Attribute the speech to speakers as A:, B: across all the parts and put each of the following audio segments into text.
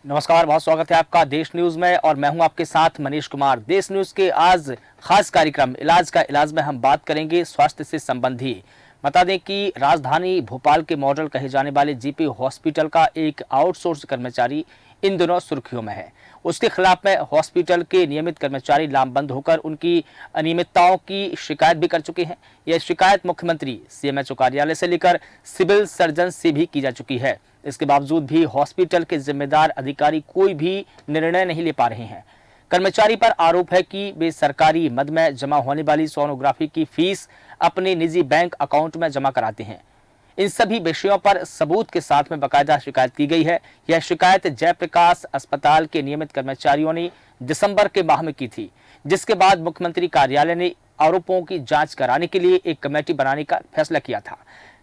A: नमस्कार, बहुत स्वागत है आपका देश न्यूज में और मैं हूं आपके साथ मनीष कुमार। देश न्यूज के आज खास कार्यक्रम इलाज का इलाज में हम बात करेंगे स्वास्थ्य से संबंधी। बता दें कि राजधानी भोपाल के मॉडल कहे जाने वाले जीपी हॉस्पिटल का एक आउटसोर्स कर्मचारी इन दिनों सुर्खियों में है। उसके खिलाफ में हॉस्पिटल के नियमित कर्मचारी लामबंद होकर उनकी अनियमितताओं की शिकायत भी कर चुके हैं। यह शिकायत मुख्यमंत्री सीएमएचओ कार्यालय से लेकर सिविल सर्जन से भी की जा चुकी है। इसके बावजूद भी हॉस्पिटल के जिम्मेदार अधिकारी कोई भी निर्णय नहीं ले पा रहे हैं। कर्मचारी पर आरोप है कि वे सरकारी मद में जमा होने वाली सोनोग्राफी की फीस अपने निजी बैंक अकाउंट में जमा कराते हैं। इन सभी विषयों पर सबूत के साथ में बाकायदा शिकायत की गई है। यह शिकायत जयप्रकाश अस्पताल के नियमित कर्मचारियों ने दिसंबर के माह में की थी, जिसके बाद मुख्यमंत्री कार्यालय ने आरोपों की जांच कराने के लिए एक कमेटी बनाने का फैसला किया था।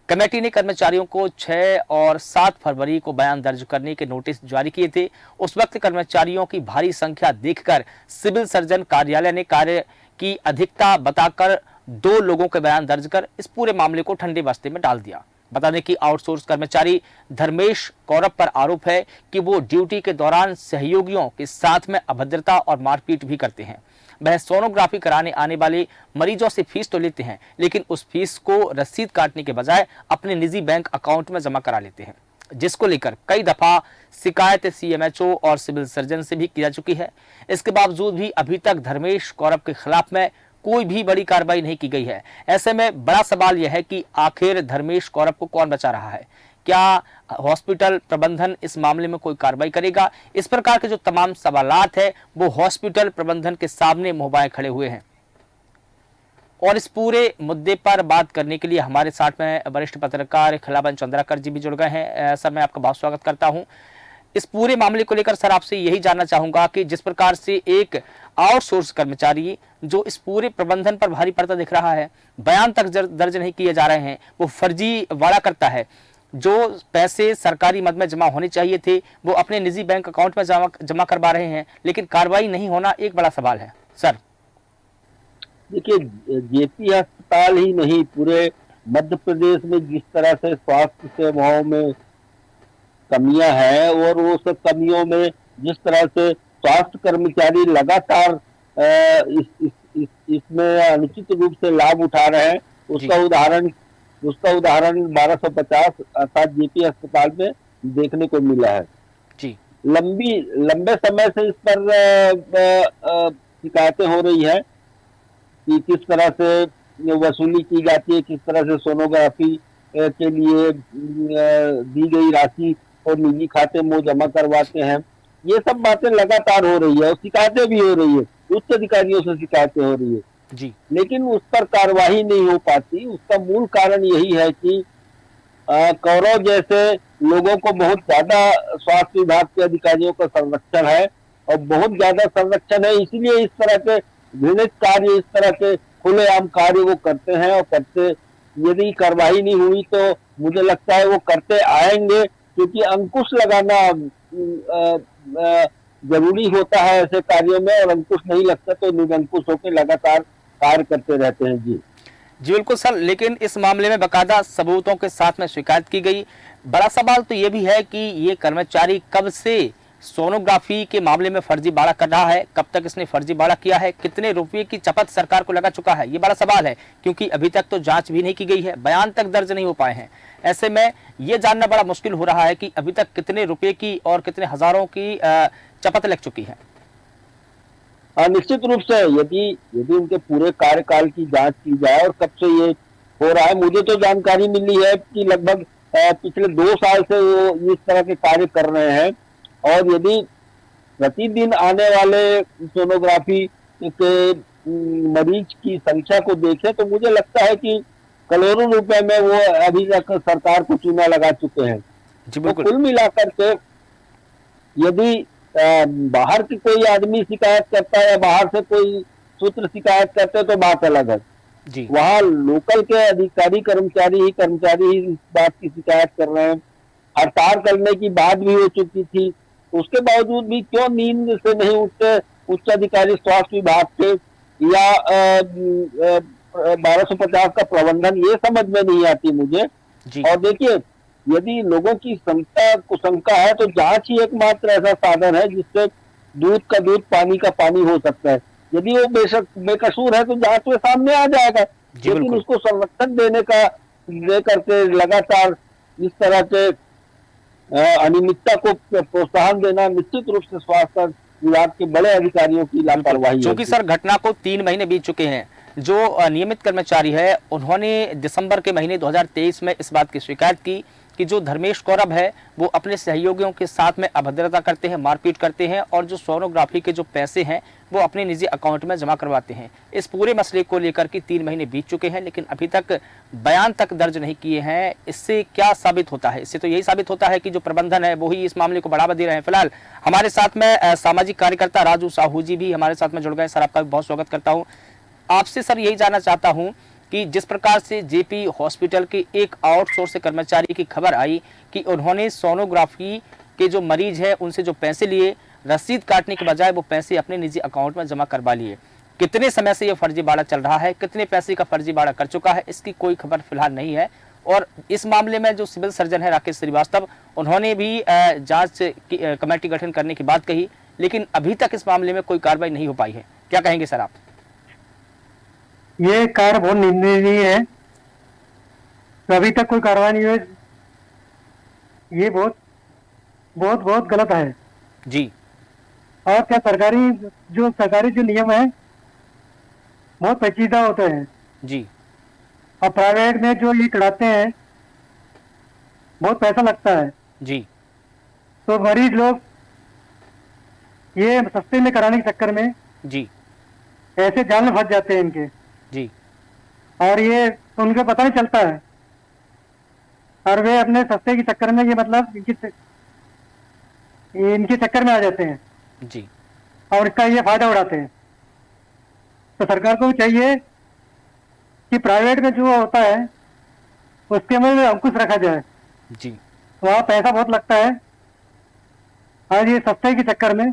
A: कमेटी ने कर्मचारियों को 6 और 7 फरवरी को बयान दर्ज करने के नोटिस जारी किए थे। उस वक्त कर्मचारियों की भारी संख्या देखकर सिविल सर्जन कार्यालय ने कार्य की अधिकता बताकर 2 लोगों के बयान दर्ज कर इस पूरे मामले को ठंडे बस्ते में डाल दिया। बता दें कि आउटसोर्स कर्मचारी धर्मेश कौरव पर आरोप है कि वो ड्यूटी के दौरान सहयोगियों के साथ में अभद्रता और मारपीट भी करते हैं। वह सोनोग्राफी कराने आने वाले मरीजों से फीस तो लेते हैं, लेकिन उस फीस को रसीद काटने के बजाय अपने निजी बैंक अकाउंट में जमा करा लेते हैं, जिसको लेकर कई दफा शिकायत सीएमएचओ और सिविल सर्जन से भी की जा चुकी है। इसके बावजूद भी अभी तक धर्मेश कौरव के खिलाफ में कोई भी बड़ी कार्रवाई नहीं की गई है। ऐसे में बड़ा सवाल यह है कि आखिर धर्मेश कौरव को कौन बचा रहा है? क्या हॉस्पिटल प्रबंधन इस मामले में कोई कार्रवाई करेगा? इस प्रकार के जो तमाम सवालात है वो हॉस्पिटल प्रबंधन के सामने मुंह खड़े हुए हैं। और इस पूरे मुद्दे पर बात करने के लिए हमारे साथ में वरिष्ठ पत्रकार खिलावन चंद्राकर जी भी जुड़ गए हैं। सर, मैं आपका बहुत स्वागत करता हूं। इस पूरे मामले को लेकर सर आपसे यही जानना चाहूंगा कि जिस प्रकार से एक आउटसोर्स कर्मचारी जो इस पूरे प्रबंधन पर भारी पड़ता दिख रहा है, बयान तक दर्ज नहीं किए जा रहे हैं, वो फर्जी वादा करता है, जो पैसे सरकारी मद में जमा होने चाहिए थे वो अपने निजी बैंक अकाउंट में जमा करवा रहे हैं, लेकिन कार्रवाई नहीं होना एक बड़ा सवाल है। सर
B: देखिए, जेपी अस्पताल ही नहीं, पूरे मध्य प्रदेश में जिस तरह से स्वास्थ्य सेवाओं में कमियां हैं और वो सब कमियों में जिस तरह से स्वास्थ्य कर्मचारी लगातार इसमें अनुचित रूप से लाभ उठा रहे हैं, उसका उदाहरण 1250 अर्थात जेपी अस्पताल में देखने को मिला है।
A: जी,
B: लंबे समय से इस पर शिकायतें हो रही है कि किस तरह से वसूली की जाती है, किस तरह से सोनोग्राफी के लिए दी गई राशि और निजी खाते में जमा करवाते हैं। ये सब बातें लगातार हो रही है और शिकायतें भी हो रही है, उच्च अधिकारियों से शिकायतें हो रही है
A: जी,
B: लेकिन उस पर कार्रवाई नहीं हो पाती। उसका मूल कारण यही है कि कौरव जैसे लोगों को बहुत ज्यादा स्वास्थ्य विभाग के अधिकारियों का संरक्षण है और बहुत ज्यादा संरक्षण है, इसलिए इस तरह के घृणित कार्य, इस तरह के खुलेआम कार्य वो करते हैं और करते, यदि कार्रवाई नहीं हुई तो मुझे लगता है वो करते आएंगे, क्योंकि अंकुश लगाना जरूरी होता है ऐसे कार्यों में, और अंकुश नहीं लगता तो निरंकुश होकर लगातार कार्य करते रहते हैं। जी
A: बिल्कुल सर, लेकिन इस मामले में बाकायदा सबूतों के साथ में शिकायत की गई। बड़ा सवाल तो ये भी है कि ये कर्मचारी कब से सोनोग्राफी के मामले में फर्जीवाड़ा कर रहा है, कब तक इसने फर्जीवाड़ा किया है, कितने रुपए की चपत सरकार को लगा चुका है, ये बड़ा सवाल है, क्योंकि अभी तक तो जांच भी नहीं की गई है, बयान तक दर्ज नहीं हो पाए हैं। ऐसे में ये जानना बड़ा मुश्किल हो रहा है कि अभी तक कितने रुपए की और कितने हजारों की चपत लग चुकी है।
B: निश्चित रूप से यदि उनके पूरे कार्यकाल की जांच की जाए और कब से ये हो रहा है, मुझे तो जानकारी मिली है कि लगभग पिछले 2 साल से वो इस तरह के कार्य कर रहे हैं। और यदि प्रतिदिन आने वाले सोनोग्राफी के मरीज की संख्या को देखें तो मुझे लगता है कि करोड़ों रुपए में वो अभी तक सरकार को चूना लगा चुके हैं। तो कुल मिलाकर के यदि बाहर की कोई आदमी शिकायत करता है या बाहर से कोई सूत्र शिकायत करते हैं तो बात अलग है। वहाँ लोकल के अधिकारी कर्मचारी ही इस बात की शिकायत कर रहे हैं। हड़ताल करने की बात भी हो चुकी थी, उसके बावजूद भी क्यों नींद से नहीं उठते उच्च अधिकारी स्वास्थ्य विभाग के या 1250 का प्रबंधन, ये समझ में नहीं आती मुझे। और देखिए, यदि लोगों की शंका है तो जांच ही एकमात्र ऐसा साधन है जिससे दूध का दूध, पानी का पानी हो सकता है। यदि वो बेशक बेकसूर है तो जांच में सामने आ जाएगा,
A: जी
B: लेकिन
A: बिल्कुल।
B: उसको संरक्षण दे करके लगातार इस तरह के अनियमितता को प्रोत्साहन देना निश्चित रूप से स्वास्थ्य विभाग के बड़े अधिकारियों की
A: बिल्कुल,
B: लापरवाही
A: चूंकि
B: होगी।
A: सर घटना को 3 महीने बीत चुके हैं। जो नियमित कर्मचारी है उन्होंने दिसंबर के महीने 2023 में इस बात की शिकायत की कि जो धर्मेश कौरव है वो अपने सहयोगियों के साथ में अभद्रता करते हैं, मारपीट करते हैं और जो सोनोग्राफी के जो पैसे हैं वो अपने निजी अकाउंट में जमा करवाते हैं। इस पूरे मसले को लेकर के 3 महीने बीत चुके हैं लेकिन अभी तक बयान तक दर्ज नहीं किए हैं। इससे क्या साबित होता है? इससे तो यही साबित होता है कि जो प्रबंधन है वो ही इस मामले को बढ़ावा दे रहे हैं। फिलहाल हमारे साथ में सामाजिक कार्यकर्ता राजू साहू जी भी हमारे साथ में जुड़ गए। सर आपका भी बहुत स्वागत करता हूँ। आपसे सर यही जानना चाहता हूं कि जिस प्रकार से जेपी हॉस्पिटल के एक आउटसोर्स कर्मचारी की खबर आई कि उन्होंने सोनोग्राफी के जो मरीज है उनसे जो पैसे लिए, रसीद काटने के बजाय वो पैसे अपने निजी अकाउंट में जमा करवा लिए। कितने समय से ये फर्जीवाड़ा चल रहा है, कितने पैसे का फर्जीवाड़ा कर चुका है, इसकी कोई खबर फिलहाल नहीं है। और इस मामले में जो सिविल सर्जन है राकेश श्रीवास्तव, उन्होंने भी जांच कमेटी गठन करने की बात कही लेकिन अभी तक इस मामले में कोई कार्रवाई नहीं हो पाई है। क्या कहेंगे सर आप?
C: ये कार्य बहुत निंदनीय है। तो अभी तक कोई कार्रवाई नहीं हुई, ये बहुत बहुत बहुत गलत है
A: जी
C: और क्या सरकारी जो नियम है बहुत पेचीदा होते हैं
A: जी
C: और प्राइवेट में जो ये कराते हैं बहुत पैसा लगता है।
A: जी
C: तो मरीज लोग ये सस्ते में कराने के चक्कर में
A: जी
C: ऐसे जाल में फंस जाते हैं इनके,
A: जी
C: और ये उनको पता नहीं चलता है और वे अपने सस्ते के चक्कर में ये मतलब इनके चक्कर में आ जाते हैं
A: जी
C: और इसका ये फायदा उड़ाते हैं। तो सरकार को भी चाहिए कि प्राइवेट में जो होता है उसके में अंकुश रखा जाए।
A: जी
C: वहाँ पैसा बहुत लगता है और ये सस्ते के चक्कर में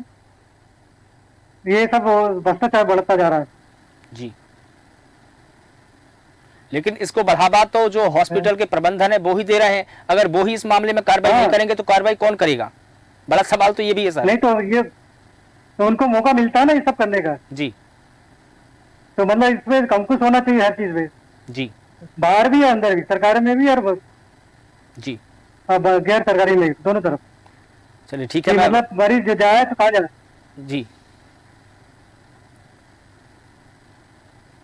C: ये सब भ्रष्टाचार बढ़ता जा रहा है।
A: जी लेकिन इसको बढ़ावा तो जो हॉस्पिटल के प्रबंधन है वो ही दे रहे हैं। अगर वो ही इस मामले में कार्रवाई नहीं करेंगे तो कार्रवाई कौन करेगा? बड़ा सवाल तो ये भी है सर।
C: नहीं तो उनको मौका मिलता है ना ये सब करने का।
A: जी
C: तो मतलब इसमें अंकुश होना चाहिए हर चीज में,
A: जी
C: बाहर भी है अंदर भी, सरकार में भी और
A: जी
C: गैर सरकारी में, दोनों तरफ।
A: चलिए ठीक है।
C: मतलब मरीज जो जाए तो कहा जाए।
A: जी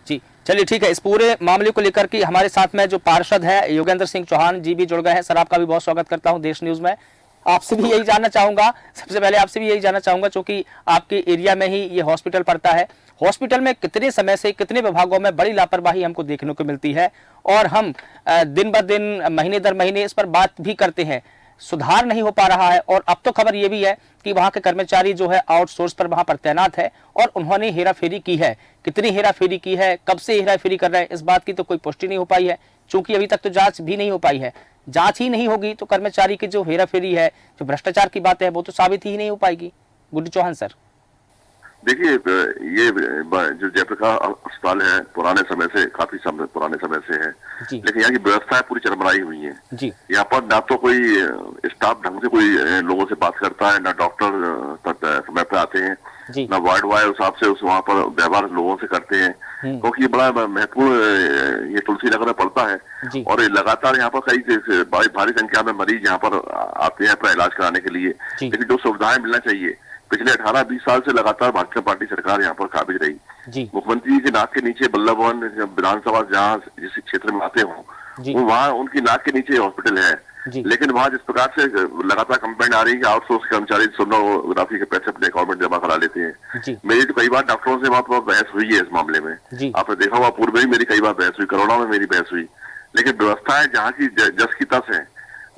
A: जी चलिए ठीक है। इस पूरे मामले को लेकर के हमारे साथ में जो पार्षद है योगेंद्र सिंह चौहान जी भी जुड़ गए हैं। सर आपका भी बहुत स्वागत करता हूं देश न्यूज में। आपसे भी यही जानना चाहूंगा, सबसे पहले आपसे भी यही जानना चाहूंगा क्योंकि आपके एरिया में ही ये हॉस्पिटल पड़ता है। हॉस्पिटल में कितने समय से कितने विभागों में बड़ी लापरवाही हमको देखने को मिलती है और हम दिन ब दिन, महीने दर महीने इस पर बात भी करते हैं, सुधार नहीं हो पा रहा है। और अब तो खबर ये भी है कि वहां के कर्मचारी जो है आउटसोर्स पर वहां पर तैनात है और उन्होंने हेराफेरी की है। कितनी हेराफेरी की है, कब से हेराफेरी कर रहे हैं, इस बात की तो कोई पुष्टि नहीं हो पाई है क्योंकि अभी तक तो जांच भी नहीं हो पाई है। जांच ही नहीं होगी तो कर्मचारी की जो हेराफेरी है, जो भ्रष्टाचार की बात है वो तो साबित ही नहीं हो पाएगी। गुड्डू चौहान सर।
D: देखिए, ये जो जयप्रकाश अस्पताल है पुराने समय से, काफी पुराने समय से है, लेकिन यहाँ की व्यवस्थाएं पूरी चरमराई हुई है। यहाँ पर ना तो कोई स्टाफ ढंग से कोई लोगों से बात करता है, ना डॉक्टर समय पे आते हैं, ना वार्ड वाइज हिसाब से उस वहाँ पर व्यवहार लोगों से करते हैं, क्योंकि ये बड़ा महत्वपूर्ण ये तुलसी नगर में पड़ता है और लगातार यहाँ पर कई भारी संख्या में मरीज यहाँ पर आते हैं अपना इलाज कराने के लिए। लेकिन जो सुविधाएं मिलना चाहिए, पिछले 18-20 साल से लगातार भाजपा पार्टी सरकार यहाँ पर काबिज रही। मुख्यमंत्री जी के नाक के नीचे बल्लभ भवन विधानसभा जहाँ जिस क्षेत्र में आते हों वहाँ उनकी नाक के नीचे हॉस्पिटल है, लेकिन वहाँ जिस प्रकार से लगातार कंप्लेंट आ रही है कि आउटसोर्स कर्मचारी सोनोग्राफी के पैसे अपने अकाउंट में जमा करा लेते हैं। मेरी तो कई बार डॉक्टरों से वहाँ पर बहस हुई है इस मामले में, आपने देखा हुआ, पूर्व में भी मेरी कई बार बहस हुई, कोरोना में मेरी बहस हुई। लेकिन व्यवस्थाएं जहाँ की जस की तस है,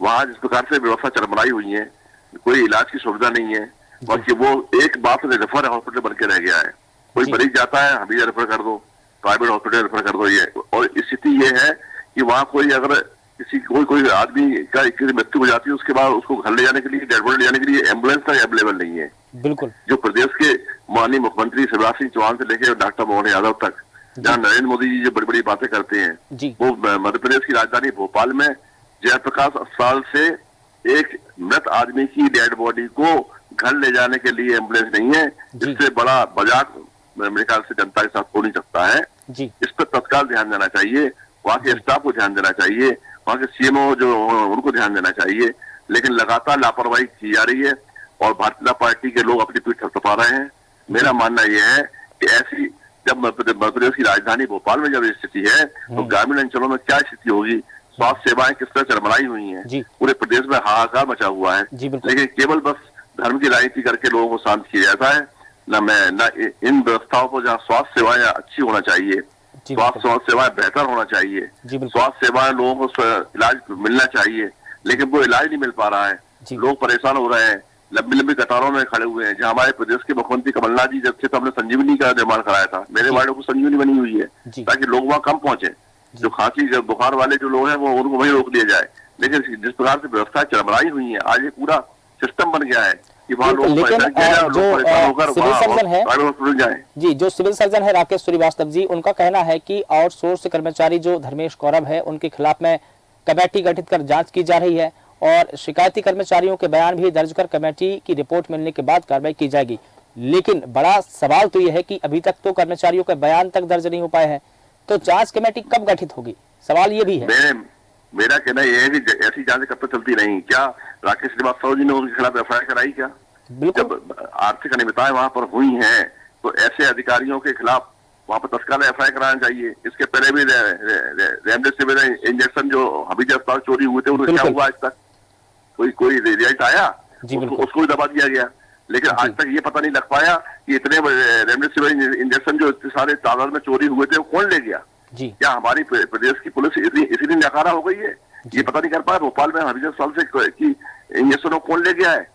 D: वहाँ जिस प्रकार से व्यवस्था चरमराई हुई है, कोई इलाज की सुविधा नहीं है, बाकी वो एक बात रेफर हॉस्पिटल बन के रह गया है। कोई मरीज जाता है, हमें रेफर कर दो, प्राइवेट हॉस्पिटल रेफर कर दो। ये और स्थिति ये है कि वहाँ कोई अगर कोई आदमी का किसी मृत्यु हो जाती है, उसके बाद उसको घर ले जाने के लिए, डेड बॉडी ले जाने के लिए एम्बुलेंस तक अवेलेबल नहीं है।
A: बिल्कुल।
D: जो प्रदेश के माननीय मुख्यमंत्री शिवराज सिंह चौहान से लेकर डॉक्टर मोहन यादव तक, जहाँ नरेंद्र मोदी जी जो बड़ी बड़ी बातें करते हैं, वो मध्य प्रदेश की राजधानी भोपाल में जयप्रकाश अस्पताल से एक मृत आदमी की डेड बॉडी को घर ले जाने के लिए एम्बुलेंस नहीं है। इससे बड़ा मजाक मेरे ख्याल से जनता के साथ हो नहीं सकता है। इस पर तत्काल ध्यान देना चाहिए, वहाँ के स्टाफ को ध्यान देना चाहिए, वहाँ के सीएमओ जो उनको ध्यान देना चाहिए। लेकिन लगातार लापरवाही की जा रही है और भारतीय जनता पार्टी के लोग अपनी पीठ थपथपा रहे हैं। मेरा मानना यह है कि ऐसी जब मध्य प्रदेश की राजधानी भोपाल में जब स्थिति है तो ग्रामीण अंचलों में क्या स्थिति होगी। स्वास्थ्य सेवाएं किस तरह चरमराई हुई हैं, पूरे प्रदेश में हाहाकार मचा हुआ है। लेकिन केवल बस धर्म की राजनीति करके लोगों को शांत किया जाता है। न इन व्यवस्थाओं को जहाँ स्वास्थ्य सेवाएं अच्छी होना चाहिए, स्वास्थ्य सेवाएं बेहतर होना चाहिए, स्वास्थ्य सेवाएं लोगों को इलाज मिलना चाहिए, लेकिन वो इलाज नहीं मिल पा रहा है। लोग परेशान हो रहे हैं, लंबी लंबी कतारों में खड़े हुए हैं। जहाँ हमारे प्रदेश के मुख्यमंत्री कमलनाथ जी जब थे तो हमने संजीवनी का निर्माण कराया था। मेरे वार्डों को संजीवनी बनी हुई है ताकि लोग वहाँ कम पहुंचे। जो खांसी जो बुखार वाले जो लोग हैं वो उनको वहीं रोक दिया जाए। लेकिन जिस प्रकार से व्यवस्था चरमराई हुई है, आज ये पूरा सिस्टम बन गया है कि वहाँ लोग परेशान
A: सिविल सर्जन है जी, जो सिविल सर्जन है राकेश श्रीवास्तव जी, उनका कहना है कि आउटसोर्स कर्मचारी जो धर्मेश गौरव है उनके खिलाफ में कमेटी गठित कर जांच की जा रही है और शिकायती कर्मचारियों के बयान भी दर्ज कर कमेटी की रिपोर्ट मिलने के बाद कार्रवाई की जाएगी। लेकिन बड़ा सवाल तो यह है कि अभी तक तो कर्मचारियों के बयान तक दर्ज नहीं हो पाए हैं, तो जांच कमेटी कब गठित होगी, सवाल ये भी है।
D: मेरा कहना यह है कि ऐसी जांच कब तक चलती नहीं। क्या राकेश श्रीवास्तव जी ने उनके खिलाफ एफआईआर कराई क्या? जब आर्थिक अनियमितताएं वहां पर हुई हैं तो ऐसे अधिकारियों के खिलाफ वहां पर तत्काल एफआईआर कराना चाहिए। इसके पहले भी रेमडेसिविर इंजेक्शन जो हबीजा अस्पताल चोरी हुए थे उनको क्या हुआ आज तक? कोई रिजल्ट आया? उसको भी दबा दिया गया। लेकिन आज तक ये पता नहीं लग पाया कि इतने रेमडेसिविर इंजेक्शन जो इतने सारे तादाद में चोरी हुए थे वो कौन ले गया। क्या हमारी प्रदेश की पुलिस इतनी नाकारा हो गई है, ये पता नहीं कर पाया भोपाल में हबीजा अस्पताल से कि इंजेक्शन कौन ले गया है?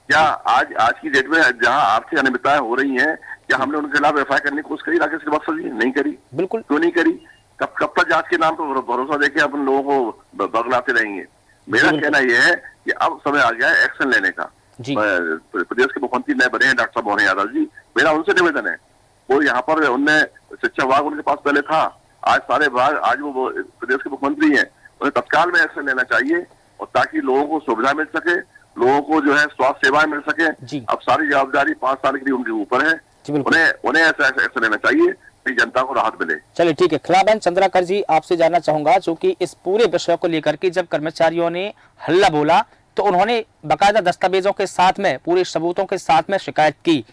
D: क्या आज की डेट में जहां आर्थिक अनियमितताएं हो रही हैं, क्या हमने उनके खिलाफ एफआईआर करने की कोशिश करी? राकेश श्रीवास्तव जी नहीं करी।
A: बिल्कुल
D: क्यों नहीं करी? कब तक जांच के नाम पर भरोसा देके अपन लोगों को बगलाते रहेंगे? मेरा कहना यह है कि अब समय आ गया है एक्शन लेने का। प्रदेश के मुख्यमंत्री नए बने हैं डॉक्टर साहब मोहन यादव जी, मेरा उनसे निवेदन है, वो यहाँ पर उनने शिक्षा विभाग उनके पास पहले था, आज सारे विभाग, आज वो प्रदेश के मुख्यमंत्री हैं, उन्हें तत्काल में एक्शन लेना चाहिए और ताकि लोगों को सुविधा मिल सके, लोगों को जो है स्वास्थ्य सेवाएं मिल सके। अब सारी जवाबदारी 5 साल के लिए उनके ऊपर है, उन्हें ऐसा एक्शन लेना चाहिए कि जनता को राहत मिले।
A: चलिए ठीक है, खिलाबेन चंद्राकर जी आपसे जानना चाहूंगा, चूंकि इस पूरे विषय को लेकर के जब कर्मचारियों ने हल्ला बोला तो उन्होंने बाकायदा दस्तावेजों के साथ में पूरे सबूतों के साथ में शिकायत की।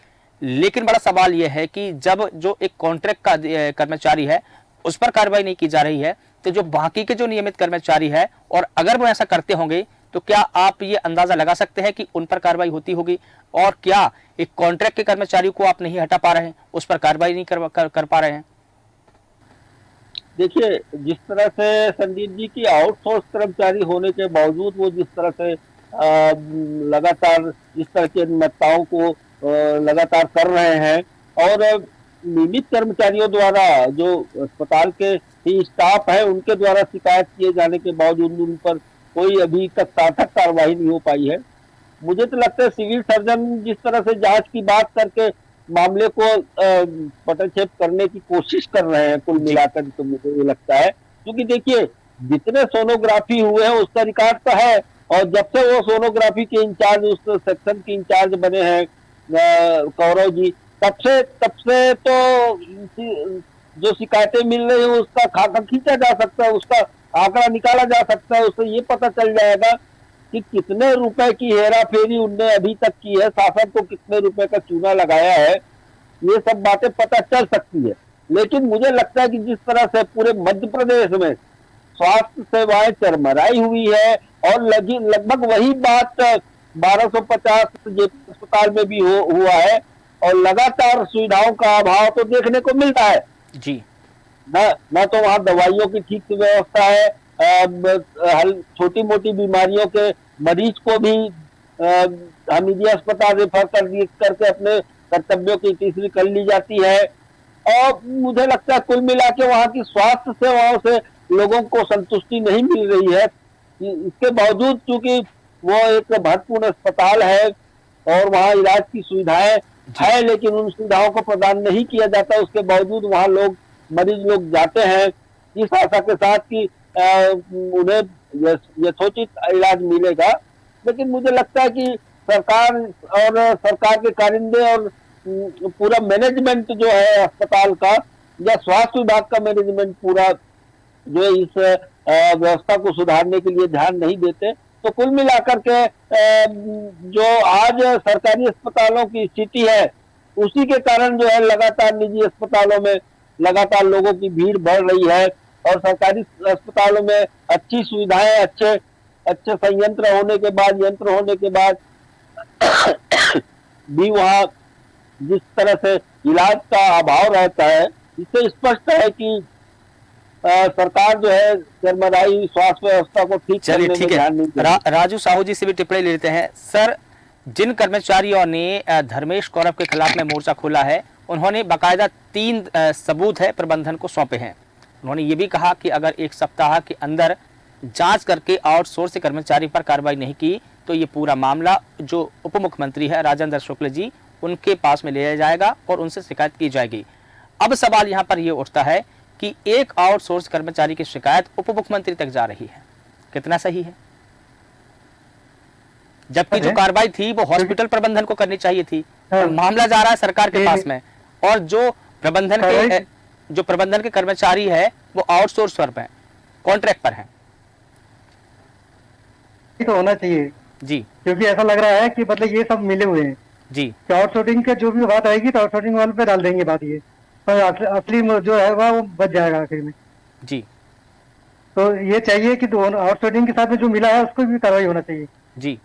A: लेकिन बड़ा सवाल यह है कि जब जो एक कॉन्ट्रैक्ट का कर्मचारी है उस पर कार्रवाई नहीं की जा रही है, तो जो बाकी के जो नियमित कर्मचारी है और अगर वो ऐसा करते होंगे तो क्या आप ये अंदाजा लगा सकते हैं कि उन पर कार्रवाई होती होगी? और क्या एक कॉन्ट्रैक्ट के कर्मचारी को आप नहीं हटा पा रहे हैं, उस पर कार्रवाई नहीं कर पा रहे हैं?
B: देखिए, जिस तरह से संदीप जी की आउटसोर्स कर्मचारी होने के बावजूद वो जिस तरह से लगातार इस तरह की अनियमितताओं को लगातार कर रहे हैं और नियमित कर्मचारियों द्वारा जो अस्पताल के ही स्टाफ है उनके द्वारा शिकायत किए जाने के बावजूद उन पर कोई अभी तक सार्थक कार्रवाई नहीं हो पाई है। मुझे तो लगता है सिविल सर्जन जिस तरह से जांच की बात करके मामले को पटक्षेप करने की कोशिश कर रहे हैं कुल मिलाकर, तो मुझे ये लगता है, क्योंकि देखिए जितने सोनोग्राफी हुए हैं उसका रिकॉर्ड तो है, और जब से वो सोनोग्राफी के इंचार्ज उस सेक्शन के इंचार्ज बने हैं गौरव जी, तब से तो जो शिकायतें मिल रही है उसका खाका खींचा जा सकता है, उसका आंकड़ा निकाला जा सकता है, उससे ये पता चल जाएगा कि कितने रुपए की हेरा फेरी उनने अभी तक की है, शासन को कितने रुपए का चूना लगाया है, ये सब बातें पता चल सकती है। लेकिन मुझे लगता है कि जिस तरह से पूरे मध्य प्रदेश में स्वास्थ्य सेवाएं चरमराई हुई है और लगभग वही बात 1250 जेपी अस्पताल में भी हुआ है और लगातार सुविधाओं का अभाव तो देखने को मिलता है
A: जी।
B: न तो वहाँ दवाइयों की ठीक से व्यवस्था है, छोटी मोटी बीमारियों के मरीज को भी हम निजी अस्पताल रेफर करके अपने कर्तव्यों की तीसरी कर ली जाती है। और मुझे लगता है कुल मिला के वहाँ की स्वास्थ्य सेवाओं से लोगों को संतुष्टि नहीं मिल रही है। इसके बावजूद चूंकि वो एक महत्वपूर्ण अस्पताल है और वहाँ इलाज की सुविधाएं है, लेकिन उन सुविधाओं को प्रदान नहीं किया जाता, उसके बावजूद वहाँ मरीज लोग जाते हैं इस आशा के साथ कि उन्हें यथोचित इलाज मिलेगा। लेकिन मुझे लगता है कि सरकार और सरकार के कारिंदे और पूरा मैनेजमेंट जो है अस्पताल का या स्वास्थ्य विभाग का मैनेजमेंट पूरा जो इस व्यवस्था को सुधारने के लिए ध्यान नहीं देते। तो कुल मिलाकर के जो आज सरकारी अस्पतालों की स्थिति है, उसी के कारण जो है लगातार निजी अस्पतालों में लगातार लोगों की भीड़ बढ़ रही है और सरकारी अस्पतालों में अच्छी सुविधाएं, अच्छे संयंत्र होने के बाद, यंत्र होने के बाद भी वहाँ जिस तरह से इलाज का अभाव रहता है, इससे स्पष्ट है कि सरकार जो है चरमराई स्वास्थ्य व्यवस्था को ठीक करने में ध्यान नहीं दे रही।
A: राजू साहू जी से भी टिप्पणी ले लेते हैं। सर, जिन कर्मचारियों ने धर्मेश कौरव के खिलाफ में मोर्चा खोला है, उन्होंने बाकायदा 3 सबूत है प्रबंधन को सौंपे हैं। उन्होंने ये भी कहा कि अगर 1 सप्ताह के अंदर जांच करके आउटसोर्स से कर्मचारी पर कार्रवाई नहीं की तो ये पूरा मामला जो उप मुख्यमंत्री है राजेंद्र शुक्ल जी, उनके पास में ले जाया जाएगा और उनसे शिकायत की जाएगी। अब सवाल यहाँ पर ये उठता है कि एक आउटसोर्स कर्मचारी की शिकायत उप मुख्यमंत्री तक जा रही है, कितना सही है? जबकि जो कार्रवाई थी वो हॉस्पिटल प्रबंधन को करनी चाहिए थी, तो मामला जा रहा है सरकार के पास में, और जो प्रबंधन के कर्मचारी है वो आउटसोर्स पर है, कॉन्ट्रैक्ट पर है।
C: तो होना चाहिए
A: जी,
C: क्योंकि ऐसा लग रहा है कि मतलब ये सब मिले हुए हैं
A: जी।
C: आउटसोर्सिंग के जो भी बात आएगी तो आउटसोर्सिंग वाले पे डाल देंगे बात, ये पर असली जो है वो बच जाएगा आखिर में
A: जी।
C: तो ये चाहिए कि आउटसोर्सिंग के साथ में जो मिला है उसको भी कार्रवाई होना चाहिए
A: जी।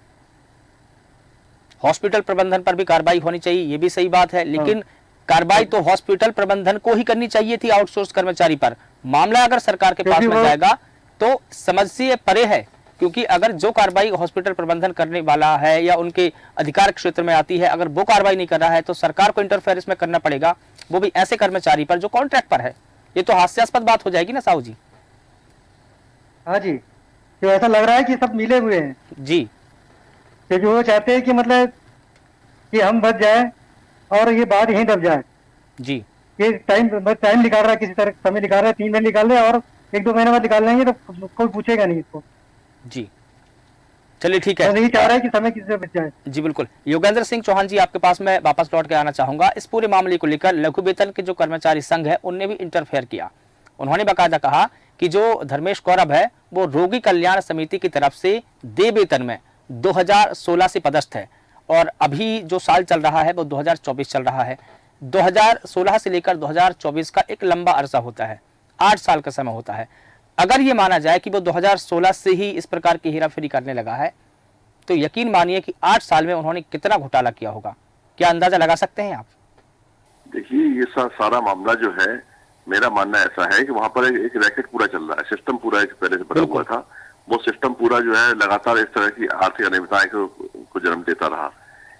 A: हॉस्पिटल प्रबंधन पर भी कार्रवाई होनी चाहिए, ये भी सही बात है, लेकिन कार्रवाई तो हॉस्पिटल प्रबंधन को ही करनी चाहिए थी आउटसोर्स कर्मचारी पर। मामला अगर सरकार के पास में जाएगा तो समझ से परे है, क्योंकि अगर जो कार्रवाई हॉस्पिटल प्रबंधन करने वाला है या उनके अधिकार क्षेत्र में आती है, अगर वो कार्रवाई नहीं कर रहा है तो सरकार को इंटरफेयर इसमें करना पड़ेगा, वो भी ऐसे कर्मचारी पर जो कॉन्ट्रैक्ट पर है। ये तो हास्यास्पद बात हो जाएगी ना साहू जी।
C: हाँ जी, तो ऐसा लग रहा है कि सब मिले हुए हैं
A: जी,
C: क्योंकि वो चाहते हैं कि मतलब कि हम बच जाए और ये बात यहीं दब जाए
A: जी।
C: ये टाइम निकाल रहा है, किसी तरह समय निकाल रहा है, 3 महीने निकाल रहे और 1-2 महीने बाद निकाल लेंगे तो कोई पूछेगा नहीं इसको
A: जी। चलिए ठीक है,
C: नहीं चाह रहा है कि समय किसी से बच जाए।
A: जी बिल्कुल। योगेंद्र सिंह चौहान जी, आपके पास में वापस लौट के आना चाहूंगा। इस पूरे मामले को लेकर लघु वेतन के जो कर्मचारी संघ है उनने भी इंटरफेयर किया। उन्होंने बाकायदा कहा कि जो धर्मेश कौरव है वो रोगी कल्याण समिति की तरफ से देय वेतन में 2016 से पदस्थ है और अभी जो साल चल रहा है वो 2024 चल रहा है। 2016 से लेकर 2024 का एक लंबा अरसा होता है, 8 साल का समय होता है। अगर ये माना जाए कि वो 2016 से ही इस प्रकार की हेराफेरी करने लगा है तो यकीन मानिए कि 8 साल में उन्होंने कितना घोटाला किया होगा। क्या अंदाजा लगा सकते हैं आप?
D: देखिए, ये सारा मामला जो है, मेरा मानना ऐसा है कि वहां पर एक रैकेट पूरा चल रहा है, सिस्टम पूरा एक पहले से बना हुआ था। वो सिस्टम पूरा जो है लगातार इस तरह की आर्थिक अनियमितताएं को जन्म देता रहा।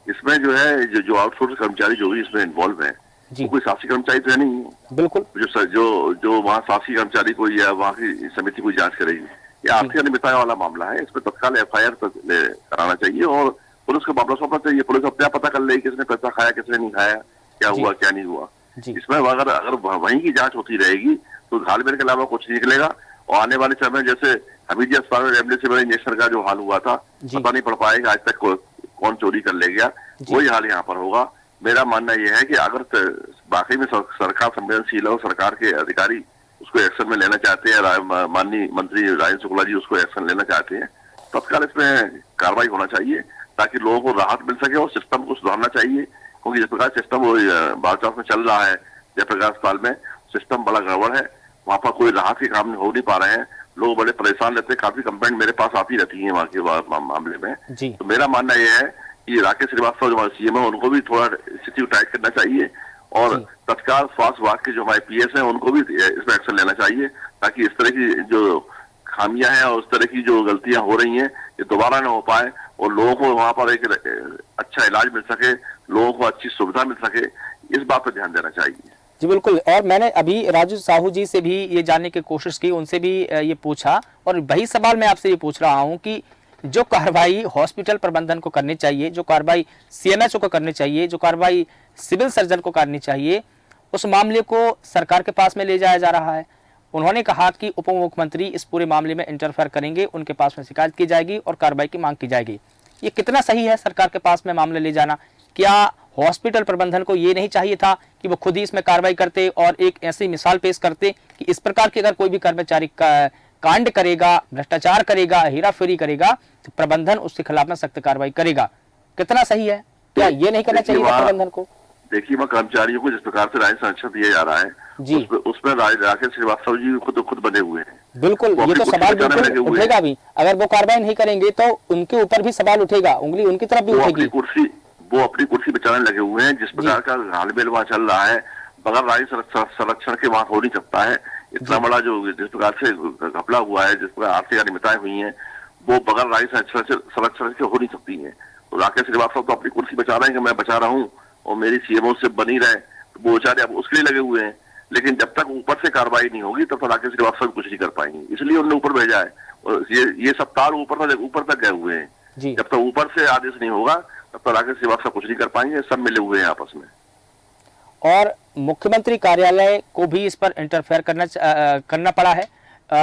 D: इसमें जो है जो आउटसोर्स कर्मचारी जो भी इसमें इन्वॉल्व है, वो कोई शासी कर्मचारी तो है नहीं।
A: बिल्कुल।
D: जो वहाँ शासी कर्मचारी को या वहाँ की समिति को जांच करेगी, ये आर्थिक अनियमितताएं वाला मामला है। इसमें तत्काल FIR कराना चाहिए और पुलिस को मामला सौंपना चाहिए। पुलिस अपने आप पता कर लेगी किसने पैसा खाया, किसने नहीं खाया, क्या हुआ क्या नहीं हुआ। इसमें अगर वहीं की जांच होती रहेगी तो घालमेल के अलावा कुछ नहीं निकलेगा। और आने वाले समय जैसे हमीदिया अस्पताल में रेमडेसिविर इंजेक्शन का जो हाल हुआ था, पता नहीं पड़ पाएगा आज तक कौन चोरी कर ले गया, वही हाल यहाँ पर होगा। मेरा मानना यह है कि अगर वाकई में सरकार संवेदनशील है और सरकार के अधिकारी उसको एक्शन में लेना चाहते हैं, माननीय मंत्री राजेंद्र शुक्ला जी उसको एक्शन लेना चाहते हैं, तत्काल इसमें कार्रवाई होना चाहिए ताकि लोगों को राहत मिल सके और सिस्टम को सुधारना चाहिए। क्योंकि जिस प्रकार सिस्टम बालचास में चल रहा है, जयप्रकाश अस्पताल में सिस्टम बड़ा गड़बड़ है, वहाँ पर कोई राहत के काम हो नहीं पा रहे हैं, लोग बड़े परेशान रहते हैं। काफी कंप्लेंट मेरे पास आती रहती है वहाँ के मामले में। तो मेरा मानना यह है कि राकेश श्रीवास्तव जो हमारे CM है उनको भी थोड़ा स्थिति को टाइट करना चाहिए और तत्काल स्वास्थ्य विभाग के जो हमारे PS हैं उनको भी इसमें एक्शन लेना चाहिए ताकि इस तरह की जो खामियां हैं और उस तरह की जो गलतियां हो रही हैं ये दोबारा न हो पाए और लोगों को वहां पर एक अच्छा इलाज मिल सके, लोगों को अच्छी सुविधा मिल सके, इस बात पर ध्यान देना चाहिए।
A: जी बिल्कुल। और मैंने अभी राजू साहू जी से भी ये जानने की कोशिश की, उनसे भी ये पूछा और वही सवाल मैं आपसे ये पूछ रहा हूँ कि जो कार्रवाई हॉस्पिटल प्रबंधन को करनी चाहिए, जो कार्रवाई CMHO को करनी चाहिए, जो कार्रवाई सिविल सर्जन को करनी चाहिए, उस मामले को सरकार के पास में ले जाया जा रहा है उन्होंने कहा कि उप मुख्यमंत्री इस पूरे मामले में इंटरफेयर करेंगे, उनके पास में शिकायत की जाएगी और कार्रवाई की मांग की जाएगी। ये कितना सही है सरकार के पास में मामले ले जाना? क्या हॉस्पिटल प्रबंधन को ये नहीं चाहिए था कि वो खुद ही इसमें कार्रवाई करते और एक ऐसी मिसाल पेश करते कि इस प्रकार की अगर कोई भी कर्मचारी कांड करेगा, भ्रष्टाचार करेगा, हेराफेरी करेगा, तो प्रबंधन उसके खिलाफ में सख्त कार्रवाई करेगा? कितना सही है? क्या ये नहीं करना चाहिए था प्रबंधन को?
D: देखिए, वहाँ कर्मचारियों को जिस प्रकार से राजस्व संरक्षण दिया जा रहा है
A: जी,
D: उसमें राकेश श्रीवास्तव जी खुद बने हुए हैं।
A: बिल्कुल, ये तो सवाल बिल्कुल उठेगा भी। अगर वो कार्रवाई नहीं करेंगे तो उनके ऊपर भी सवाल उठेगा, उंगली उनकी तरफ भी उठेगी।
D: वो अपनी कुर्सी बचाने लगे हुए हैं। जिस प्रकार का हालमेल वहाँ चल रहा है, बगैर राजस्व संरक्षण के वहाँ हो नहीं सकता है। इतना बड़ा जो जिस प्रकार से घपला हुआ है, जिस प्रकार आर्थिक अनियमितताएं हुई हैं, वो बगैर राजस्व संरक्षण के हो नहीं सकती है। तो राकेश श्रीवास्तव तो अपनी कुर्सी बचा रहे हैं कि मैं बचा रहा हूँ और मेरी सीएमओ से बनी रहे, तो वो बेचारे अब उसके लिए लगे हुए हैं। लेकिन जब तक ऊपर से कार्रवाई नहीं होगी तब तक राकेश श्रीवास्तव कुछ नहीं कर पाएंगे, इसलिए उन्होंने ऊपर भेजा है। और ये सब तार ऊपर तक गए हुए हैं। जब तक ऊपर से आदेश नहीं होगा तब तक राकेश श्रीवास्तव कुछ नहीं कर पाएंगे। सब मिले हुए हैं आपस में।
A: और मुख्यमंत्री कार्यालय को भी इस पर इंटरफेयर करना पड़ा है।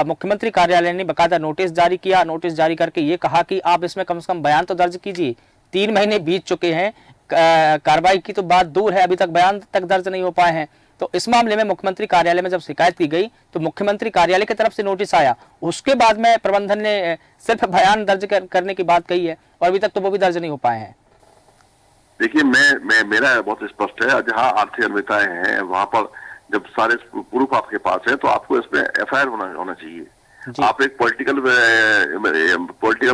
A: मुख्यमंत्री कार्यालय ने बकायदा नोटिस जारी किया। नोटिस जारी करके ये कहा कि आप इसमें कम से कम बयान तो दर्ज कीजिए। 3 महीने बीत चुके हैं, कार्रवाई की तो बात दूर है, अभी तक बयान तक दर्ज नहीं हो पाए हैं। तो इस मामले में मुख्यमंत्री कार्यालय में जब शिकायत की गई तो मुख्यमंत्री कार्यालय की तरफ से नोटिस आया, उसके बाद में प्रबंधन ने सिर्फ बयान दर्ज करने की बात कही है और अभी तक तो वो भी दर्ज नहीं हो पाए हैं।
D: देखिए, मेरा बहुत स्पष्ट है, जहाँ आर्थिक अनियमितताएं हैं वहां पर जब सारे प्रूफ आपके पास है तो आपको इसमें एफआईआर होना चाहिए। आप एक पॉलिटिकल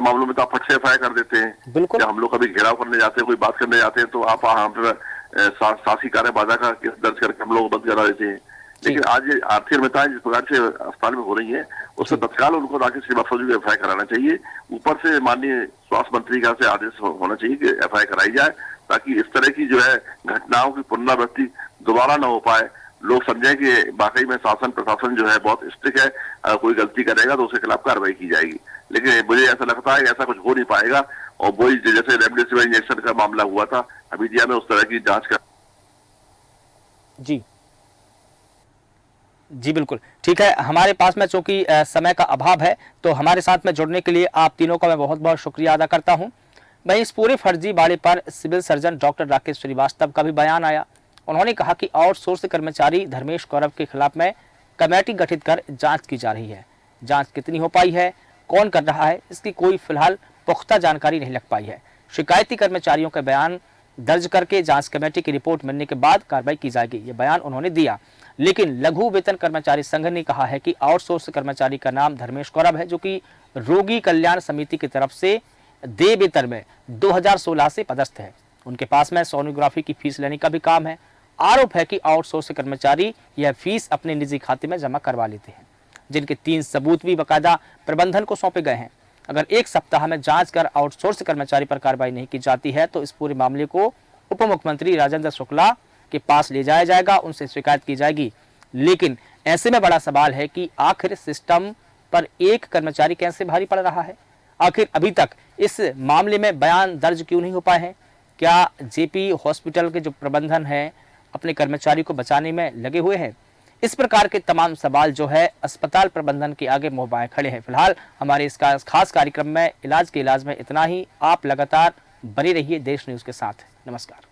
D: मामलों में तो आप फट से एफआईआर कर देते हैं।
A: बिल्कुल,
D: हम लोग कभी घेराव करने जाते हैं, कोई बात करने जाते हैं तो आप हम साहसी कार्य बाधा का केस दर्ज करके हम लोग बंद करा देते हैं। लेकिन आज ये आर्थिक अनियमितताएं जिस प्रकार से अस्पताल में हो रही है, उससे तत्काल उनको राकेश श्रीवास्तव जी को एफआईआर कराना चाहिए। ऊपर से माननीय स्वास्थ्य मंत्री का से आदेश होना चाहिए कि एफआईआर कराई जाए, ताकि इस तरह की जो है घटनाओं की पुनरावृत्ति दोबारा न हो पाए। लोग समझे कि वाकई में शासन प्रशासन जो है बहुत स्ट्रिक्ट है, अगर कोई गलती करेगा तो उसके खिलाफ कार्रवाई की जाएगी। लेकिन मुझे ऐसा लगता है कि ऐसा कुछ हो नहीं पाएगा और वही जैसे रेमडेसिविर इंजेक्शन का मामला हुआ था हमीदिया में, उस तरह की जांच का।
A: जी बिल्कुल ठीक है। हमारे पास में चूंकि समय का अभाव है तो हमारे साथ में जुड़ने के लिए आप तीनों का मैं बहुत बहुत शुक्रिया अदा करता हूं। मैं इस पूरे फर्जीवाड़े पर civil surgeon doctor Rakesh Srivastava का भी बयान आया। उन्होंने कहा कि आउटसोर्स कर्मचारी धर्मेश गौरव के खिलाफ में कमेटी गठित कर जांच की जा रही है। जांच कितनी हो पाई है, कौन कर रहा है, इसकी कोई फिलहाल पुख्ता जानकारी नहीं लग पाई है। शिकायती कर्मचारियों के बयान दर्ज करके जांच कमेटी की रिपोर्ट मिलने के बाद कार्रवाई की जाएगी, ये बयान उन्होंने दिया। लेकिन लघु वेतन कर्मचारी संघ ने कहा है कि आउटसोर्स कर्मचारी का नाम धर्मेश गौरव है, जो कि रोगी कल्याण समिति की तरफ से दे वेतन में 2016 से पदस्थ है। उनके पास में सोनोग्राफी की फीस लेने का भी काम है। आरोप है कि आउटसोर्स कर्मचारी यह फीस अपने निजी खाते में जमा करवा लेते हैं, जिनके 3 सबूत भी बकायदा प्रबंधन को सौंपे गए हैं। अगर 1 सप्ताह में जांच कर आउटसोर्स कर्मचारी पर कार्रवाई नहीं की जाती है तो इस पूरे मामले को उप मुख्यमंत्री राजेंद्र शुक्ला के पास ले जाया जाएगा, उनसे शिकायत की जाएगी। लेकिन ऐसे में बड़ा सवाल है कि आखिर सिस्टम पर एक कर्मचारी कैसे भारी पड़ रहा है? आखिर अभी तक इस मामले में बयान दर्ज क्यों नहीं हो पाए हैं? क्या जेपी हॉस्पिटल के जो प्रबंधन है अपने कर्मचारी को बचाने में लगे हुए हैं? इस प्रकार के तमाम सवाल जो है अस्पताल प्रबंधन के आगे मुंह बाएं खड़े हैं। फिलहाल हमारे इस खास कार्यक्रम में इलाज में इतना ही। आप लगातार बने रहिए देश न्यूज के साथ। नमस्कार।